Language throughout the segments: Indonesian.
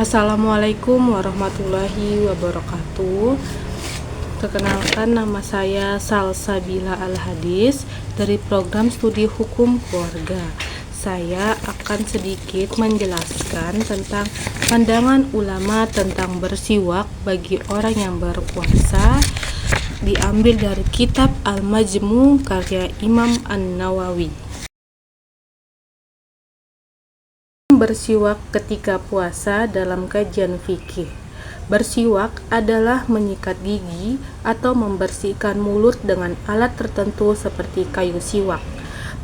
Assalamualaikum warahmatullahi wabarakatuh. Perkenalkan, nama saya Salsabila Al-Hadis dari program studi hukum keluarga. Saya akan sedikit menjelaskan tentang pandangan ulama tentang bersiwak bagi orang yang berpuasa, diambil dari kitab Al-Majmu karya Imam An-Nawawi. Bersiwak ketika puasa dalam kajian fikih. Bersiwak adalah menyikat gigi atau membersihkan mulut dengan alat tertentu seperti kayu siwak.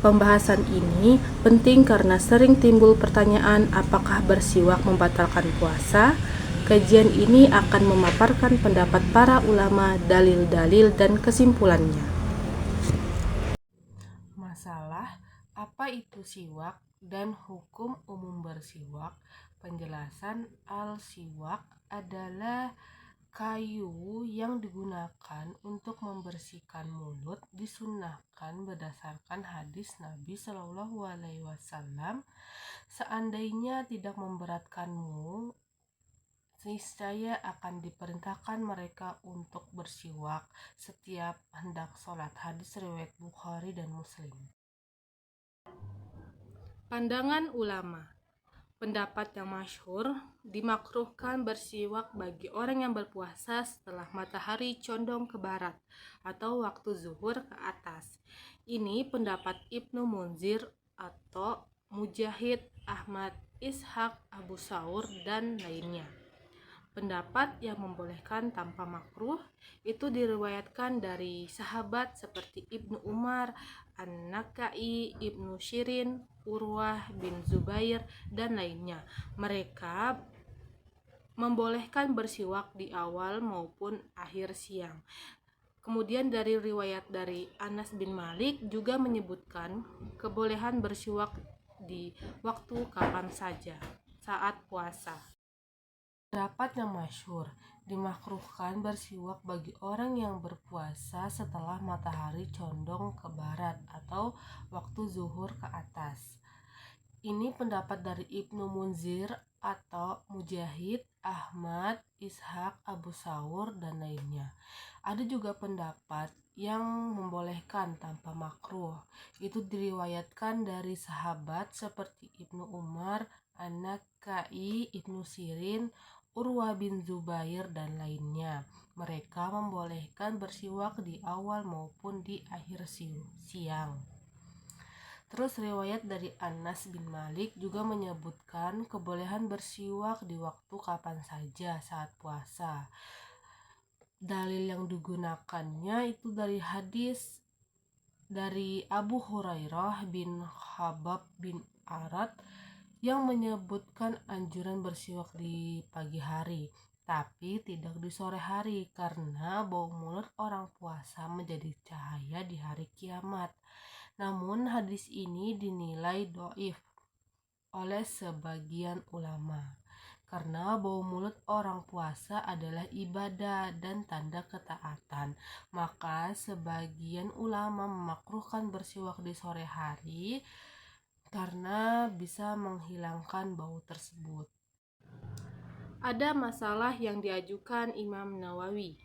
Pembahasan ini penting karena sering timbul pertanyaan apakah bersiwak membatalkan puasa. Kajian ini akan memaparkan pendapat para ulama, dalil-dalil, dan kesimpulannya. Masalah apa itu siwak dan hukum umum bersiwak. Penjelasan al-siwak adalah kayu yang digunakan untuk membersihkan mulut, disunnahkan berdasarkan hadis Nabi Shallallahu Alaihi Wasallam. Seandainya tidak memberatkanmu, niscaya akan diperintahkan mereka untuk bersiwak setiap hendak sholat. Hadis riwayat Bukhari dan Muslim. Pandangan ulama. Pendapat yang masyhur, dimakruhkan bersiwak bagi orang yang berpuasa setelah matahari condong ke barat atau waktu zuhur ke atas. Ini pendapat Ibnu Munzir atau Mujahid, Ahmad, Ishaq, Abu Saur, dan lainnya. Pendapat yang membolehkan tanpa makruh itu diriwayatkan dari sahabat seperti Ibnu Umar, An-Nakai, Ibnu Syirin, Urwah bin Zubair, dan lainnya. Mereka membolehkan bersiwak di awal maupun akhir siang. Kemudian dari riwayat dari Anas bin Malik juga menyebutkan kebolehan bersiwak di waktu kapan saja saat puasa. Pendapat yang masyhur, dimakruhkan bersiwak bagi orang yang berpuasa setelah matahari condong ke barat atau waktu zuhur ke atas. Ini pendapat dari Ibnu Munzir atau Mujahid, Ahmad, Ishaq, Abu Saur, dan lainnya. Ada juga pendapat yang membolehkan tanpa makruh. Itu diriwayatkan dari sahabat seperti Ibnu Umar, An-Nakai, Ibnu Sirin, Urwah bin Zubair, dan lainnya. Mereka membolehkan bersiwak di awal maupun di akhir siang. Terus riwayat dari Anas bin Malik juga menyebutkan kebolehan bersiwak di waktu kapan saja saat puasa. Dalil yang digunakannya itu dari hadis dari Abu Hurairah bin Khabbab bin Arad yang menyebutkan anjuran bersiwak di pagi hari, tapi tidak di sore hari karena bau mulut orang puasa menjadi cahaya di hari kiamat. Namun hadis ini dinilai dhaif oleh sebagian ulama karena bau mulut orang puasa adalah ibadah dan tanda ketaatan. Maka sebagian ulama memakruhkan bersiwak di sore hari karena bisa menghilangkan bau tersebut. Ada masalah yang diajukan Imam Nawawi,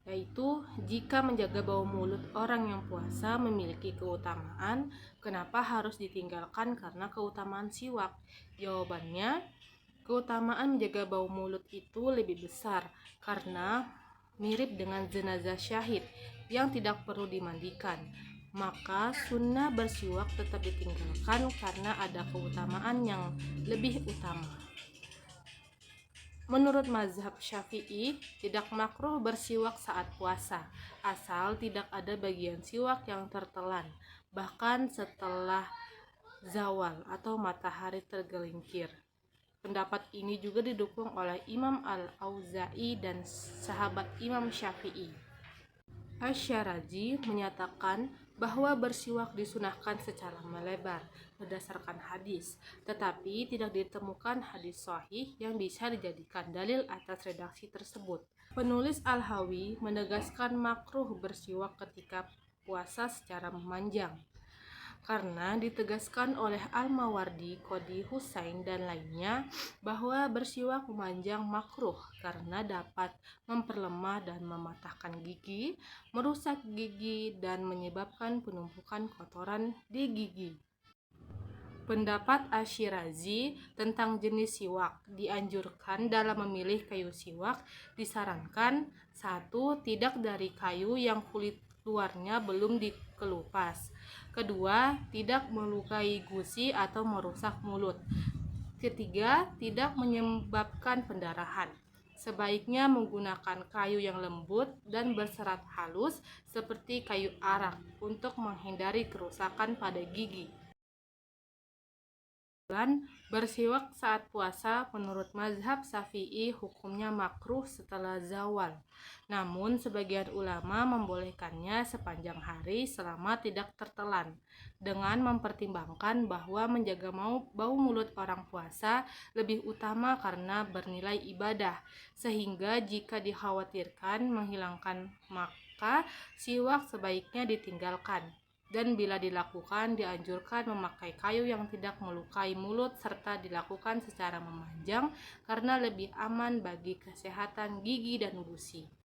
yaitu jika menjaga bau mulut orang yang puasa memiliki keutamaan, kenapa harus ditinggalkan karena keutamaan siwak? Jawabannya, keutamaan menjaga bau mulut itu lebih besar karena mirip dengan jenazah syahid yang tidak perlu dimandikan. Maka sunnah bersiwak tetap ditinggalkan karena ada keutamaan yang lebih utama. Menurut mazhab Syafi'i, tidak makruh bersiwak saat puasa, asal tidak ada bagian siwak yang tertelan, bahkan setelah zawal atau matahari tergelincir. Pendapat ini juga didukung oleh Imam Al-Auza'i dan sahabat Imam Syafi'i. Asy-Syarazi menyatakan bahwa bersiwak disunahkan secara melebar berdasarkan hadis, tetapi tidak ditemukan hadis sahih yang bisa dijadikan dalil atas redaksi tersebut. Penulis Al-Hawi menegaskan makruh bersiwak ketika puasa secara memanjang. karena ditegaskan oleh Al-Mawardi, Qodhi Husain, dan lainnya bahwa bersiwak memanjang makruh karena dapat memperlemah dan mematahkan gigi, merusak gigi, dan menyebabkan penumpukan kotoran di gigi. Pendapat Asy-Syirazi tentang jenis siwak dianjurkan dalam memilih kayu siwak disarankan: 1. Tidak dari kayu yang kulit luarnya belum dikelupas. Kedua, tidak melukai gusi atau merusak mulut. Ketiga, tidak menyebabkan pendarahan. Sebaiknya menggunakan kayu yang lembut dan berserat halus seperti kayu arak untuk menghindari kerusakan pada gigi. Bersiwak saat puasa menurut mazhab Syafi'i hukumnya makruh setelah zawal. Namun sebagian ulama membolehkannya sepanjang hari selama tidak tertelan, dengan mempertimbangkan bahwa menjaga bau mulut orang puasa lebih utama karena bernilai ibadah, sehingga jika dikhawatirkan menghilangkan maka siwak sebaiknya ditinggalkan. Dan bila dilakukan, dianjurkan memakai kayu yang tidak melukai mulut serta dilakukan secara memanjang karena lebih aman bagi kesehatan gigi dan gusi.